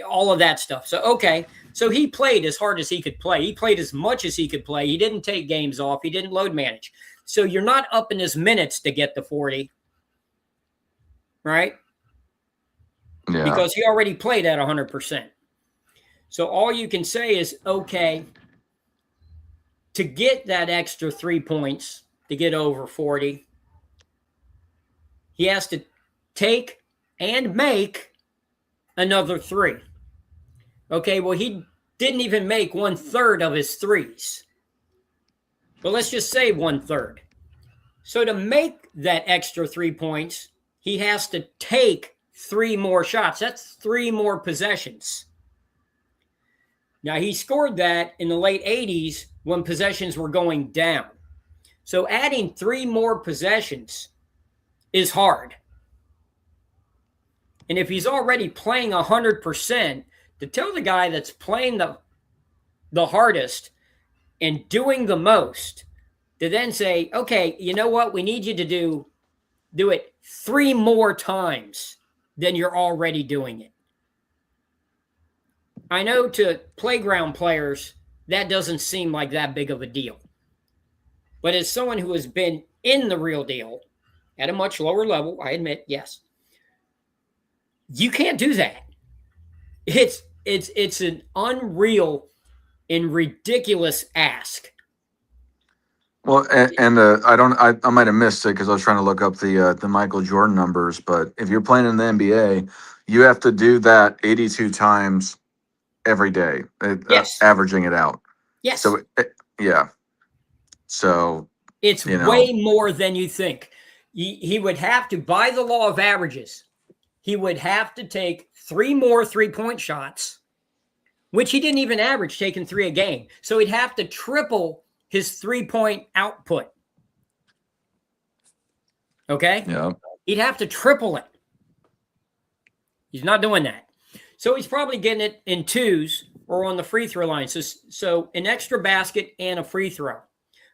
all of that stuff. So, okay. So he played as hard as he could play. He played as much as he could play. He didn't take games off. He didn't load manage. So you're not upping his minutes to get the 40. right? Yeah. Because he already played at 100%. So all you can say is, okay, to get that extra 3 points, to get over 40, he has to take and make another 3. Okay, well, he didn't even make 1/3 of his 3s. But let's just say 1/3. So to make that extra 3 points, he has to take 3 more shots. That's 3 more possessions. Now, he scored that in the late 80s when possessions were going down. So adding 3 more possessions is hard. And if he's already playing 100%, to tell the guy that's playing the hardest and doing the most, to then say, okay, you know what? We need you to do it 3 more times than you're already doing it. I know to playground players, that doesn't seem like that big of a deal. But as someone who has been in the real deal at a much lower level, I admit, yes, you can't do that. It's an unreal and ridiculous ask. Well, and I might have missed it because I was trying to look up the Michael Jordan numbers. But if you're playing in the NBA, you have to do that 82 times every day, Yes. averaging it out. Yes. So yeah. So it's way more than you think. He would have to, by the law of averages, he would have to take 3 more 3-point shots, which he didn't even average taking 3 a game. So he'd have to triple his 3-point output. Okay? Yeah. He'd have to triple it. He's not doing that. So he's probably getting it in 2s or on the free throw line. So an extra basket and a free throw.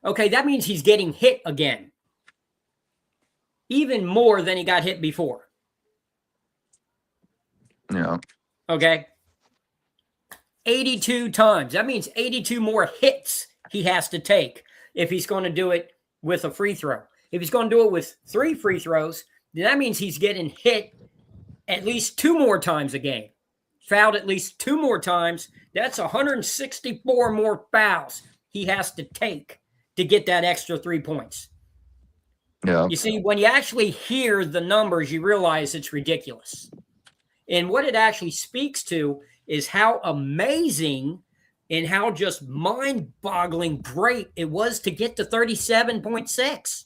Okay, that means he's getting hit again. Even more than he got hit before. Yeah. Okay. 82 times. That means 82 more hits he has to take if he's going to do it with a free throw. If he's going to do it with 3 free throws, then that means he's getting hit at least 2 more times a game. Fouled at least 2 more times. That's 164 more fouls he has to take to get that extra 3 points. Yeah. You see, when you actually hear the numbers, you realize it's ridiculous. And what it actually speaks to is how amazing and how just mind-boggling great it was to get to 37.6.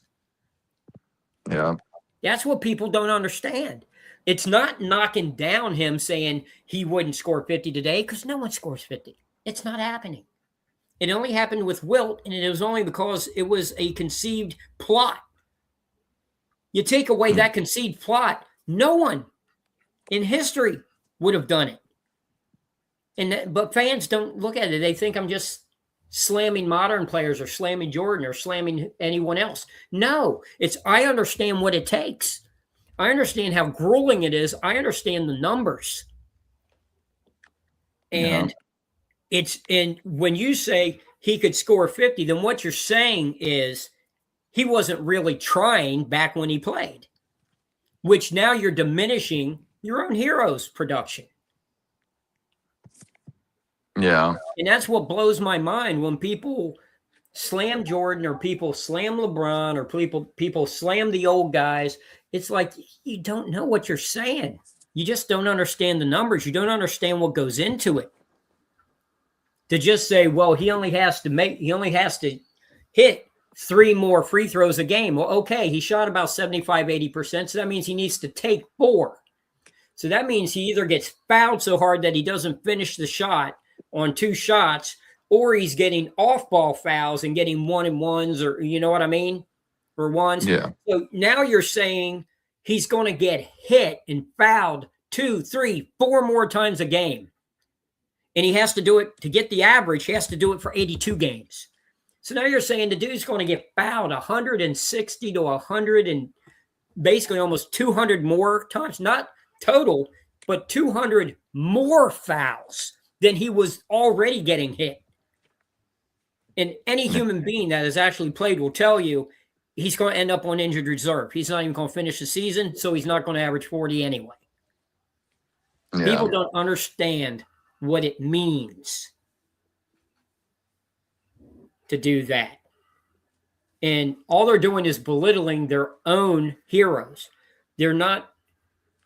Yeah. That's what people don't understand. It's not knocking down him saying he wouldn't score 50 today, because no one scores 50. It's not happening. It only happened with Wilt, and it was only because it was a conceived plot. You take away that conceived plot, no one in history would have done it. But fans don't look at it. They think I'm just slamming modern players or slamming Jordan or slamming anyone else. No, I understand what it takes. I understand how grueling it is. I understand the numbers. And when you say he could score 50, then what you're saying is he wasn't really trying back when he played, which now you're diminishing your own hero's production. Yeah. And that's what blows my mind when people slam Jordan or people slam LeBron or people slam the old guys. It's like, you don't know what you're saying. You just don't understand the numbers. You don't understand what goes into it. To just say, well, he only has to hit 3 more free throws a game. Well, okay, he shot about 75, 80%. So that means he needs to take 4. So that means he either gets fouled so hard that he doesn't finish the shot on 2 shots, or he's getting off-ball fouls and getting 1-and-1s, or you know what I mean? Or 1s. Yeah. So now you're saying he's going to get hit and fouled 2, 3, 4 more times a game. And he has to do it to get the average. He has to do it for 82 games. So now you're saying the dude's going to get fouled 160 to 100 and basically almost 200 more times, not total, but 200 more fouls than he was already getting hit. And any human being that has actually played will tell you he's going to end up on injured reserve. He's not even going to finish the season, so he's not going to average 40 anyway. Yeah. People don't understand what it means to do that. And all they're doing is belittling their own heroes. They're not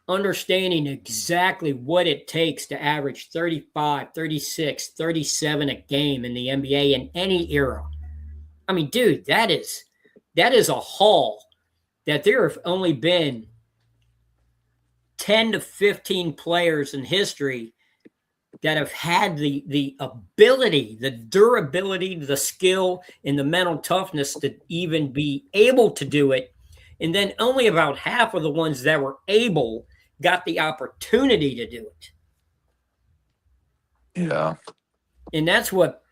understanding exactly what it takes to average 35, 36, 37 a game in the NBA in any era. I mean, dude, that is a haul that there have only been 10 to 15 players in history that have had the ability, the durability, the skill, and the mental toughness to even be able to do it. And then only about half of the ones that were able got the opportunity to do it. Yeah. And that's what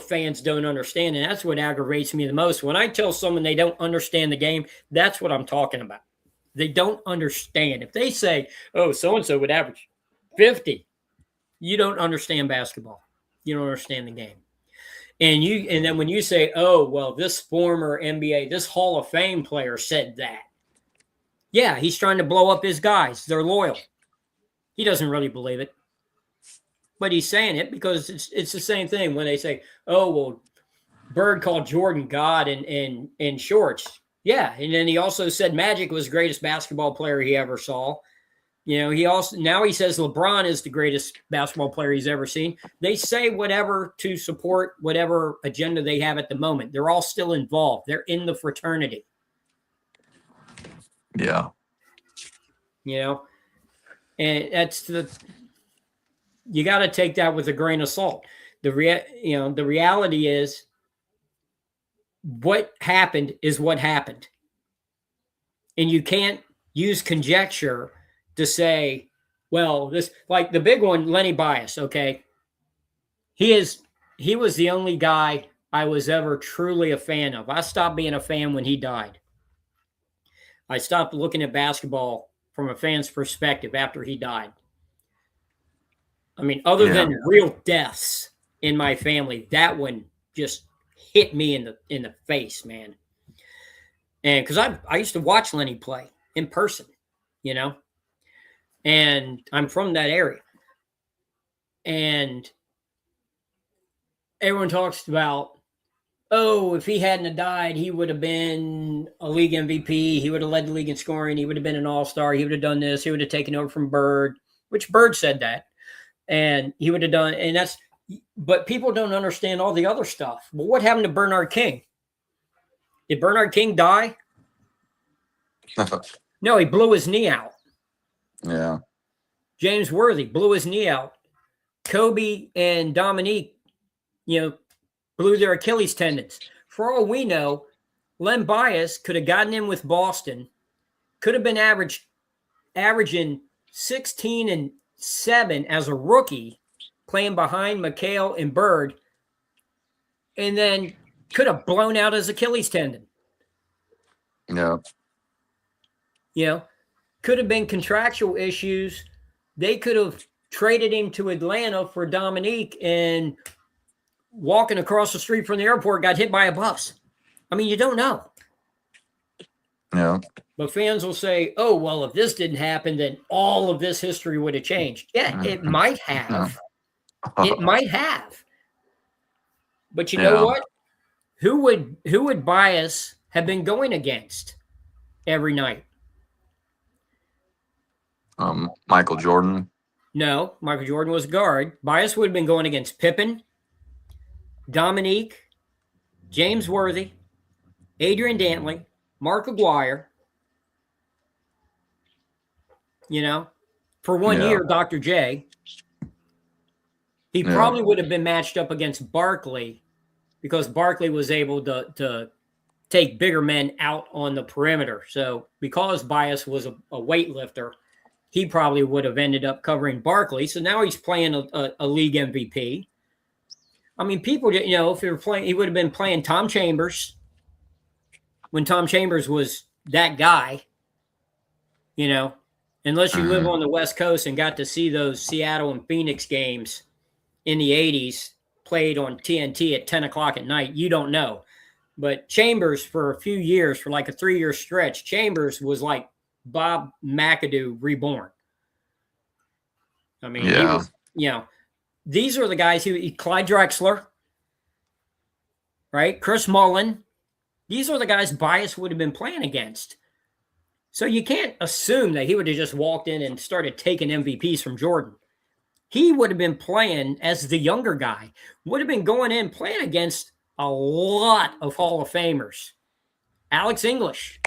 fans don't understand. And that's what aggravates me the most. When I tell someone they don't understand the game, that's what I'm talking about. They don't understand. If they say, oh, so-and-so would average 50, you don't understand basketball. You don't understand the game. And then when you say, oh, well, this former NBA, this Hall of Fame player said that. Yeah, he's trying to blow up his guys. They're loyal. He doesn't really believe it. But he's saying it because it's the same thing when they say, oh, well, Bird called Jordan God in shorts. Yeah, and then he also said Magic was the greatest basketball player he ever saw. You know, now he says LeBron is the greatest basketball player he's ever seen. They say whatever to support whatever agenda they have at the moment. They're all still involved. They're in the fraternity. Yeah. You know, and you got to take that with a grain of salt. The reality is what happened is what happened. And you can't use conjecture to say, well, this, like the big one, Lenny Bias, okay? He was the only guy I was ever truly a fan of. I stopped being a fan when he died. I stopped looking at basketball from a fan's perspective after he died. I mean, other than real deaths in my family, that one just hit me in the face, man. And because I used to watch Lenny play in person, you know, and I'm from that area. And everyone talks about, oh, if he hadn't have died, he would have been a league MVP. He would have led the league in scoring. He would have been an all-star. He would have done this. He would have taken over from Bird, which Bird said that. And he would have done, and that's, but people don't understand all the other stuff. Well, what happened to Bernard King? Did Bernard King die? No, he blew his knee out. Yeah. James Worthy blew his knee out. Kobe and Dominique, blew their Achilles tendons. For all we know, Len Bias could have gotten in with Boston, could have been averaging 16 and 7 as a rookie, playing behind McHale and Bird, and then could have blown out his Achilles tendon. Yeah. Could have been contractual issues. They could have traded him to Atlanta for Dominique, and walking across the street from the airport got hit by a bus. I mean, you don't know. Yeah. But fans will say, oh, well, if this didn't happen, then all of this history would have changed. Yeah, it might have. It might have. But you know what? Who would Bias have been going against every night? Michael Jordan. No, Michael Jordan was guard. Bias would have been going against Pippen, Dominique, James Worthy, Adrian Dantley, Mark Aguirre. For 1 year, Dr. J. He probably would have been matched up against Barkley because Barkley was able to take bigger men out on the perimeter. So because Bias was a weightlifter, he probably would have ended up covering Barkley. So now he's playing a league MVP. I mean, people, if he were playing, he would have been playing Tom Chambers when Tom Chambers was that guy, unless you live on the West Coast and got to see those Seattle and Phoenix games in the 80s played on TNT at 10 o'clock at night, you don't know. But Chambers, for a few years, for like a 3-year stretch, Chambers was like Bob McAdoo reborn. I mean, he was, these are the guys who, Clyde Drexler, right? Chris Mullen. These are the guys Bias would have been playing against. So you can't assume that he would have just walked in and started taking MVPs from Jordan. He would have been playing as the younger guy, would have been going in playing against a lot of Hall of Famers. Alex English,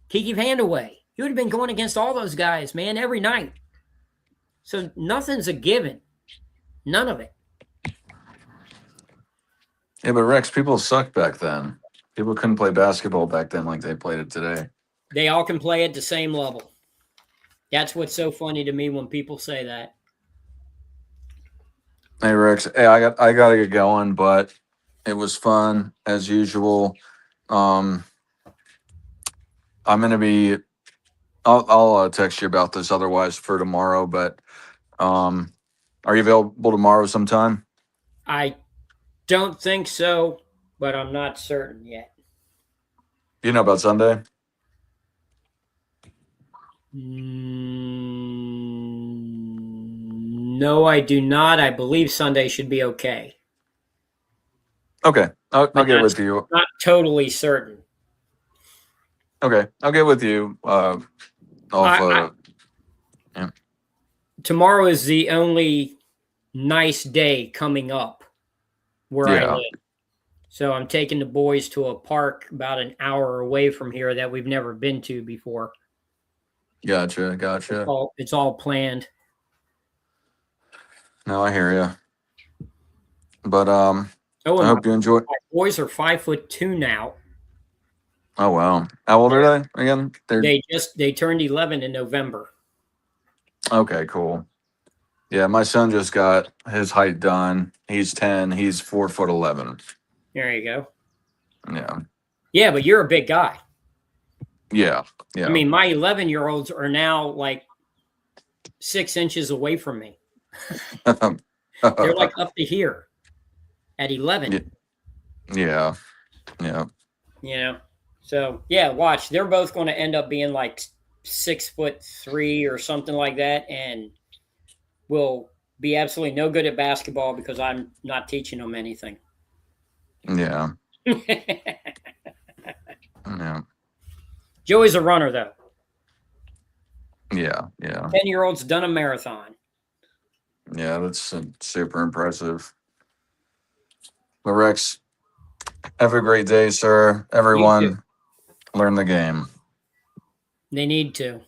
Kiki Vandeweghe. He would have been going against all those guys, man, every night. So nothing's a given. None of it. Yeah, but Rex, people sucked back then. People couldn't play basketball back then like they played it today. They all can play at the same level. That's what's so funny to me when people say that. Hey Rex, hey, I gotta get going, but it was fun as usual. I'm gonna be. I'll text you about this otherwise for tomorrow. But are you available tomorrow sometime? I don't think so, but I'm not certain yet. You know about Sunday? No, I do not. I believe Sunday should be okay. Okay, I'll get with you. Not totally certain. Okay, I'll get with you. Tomorrow is the only nice day coming up where I live. So I'm taking the boys to a park about an hour away from here that we've never been to before. Gotcha. It's all planned. No, I hear you. But I hope you enjoy. My boys are 5'2" now. Oh wow! How old are they again? They turned 11 in November. Okay, cool. Yeah, my son just got his height done. He's 10. He's 4'11". There you go. Yeah. Yeah, but you're a big guy. Yeah. I mean, my 11-year-olds are now like 6 inches away from me. They're like up to here at 11. Yeah. You know, so yeah, watch. They're both going to end up being like 6'3" or something like that, and will be absolutely no good at basketball because I'm not teaching them anything. Yeah. Yeah. Joey's a runner, though. Yeah. 10-year-old's done a marathon. Yeah, that's super impressive. But Rex, have a great day, sir. Everyone, learn the game. They need to.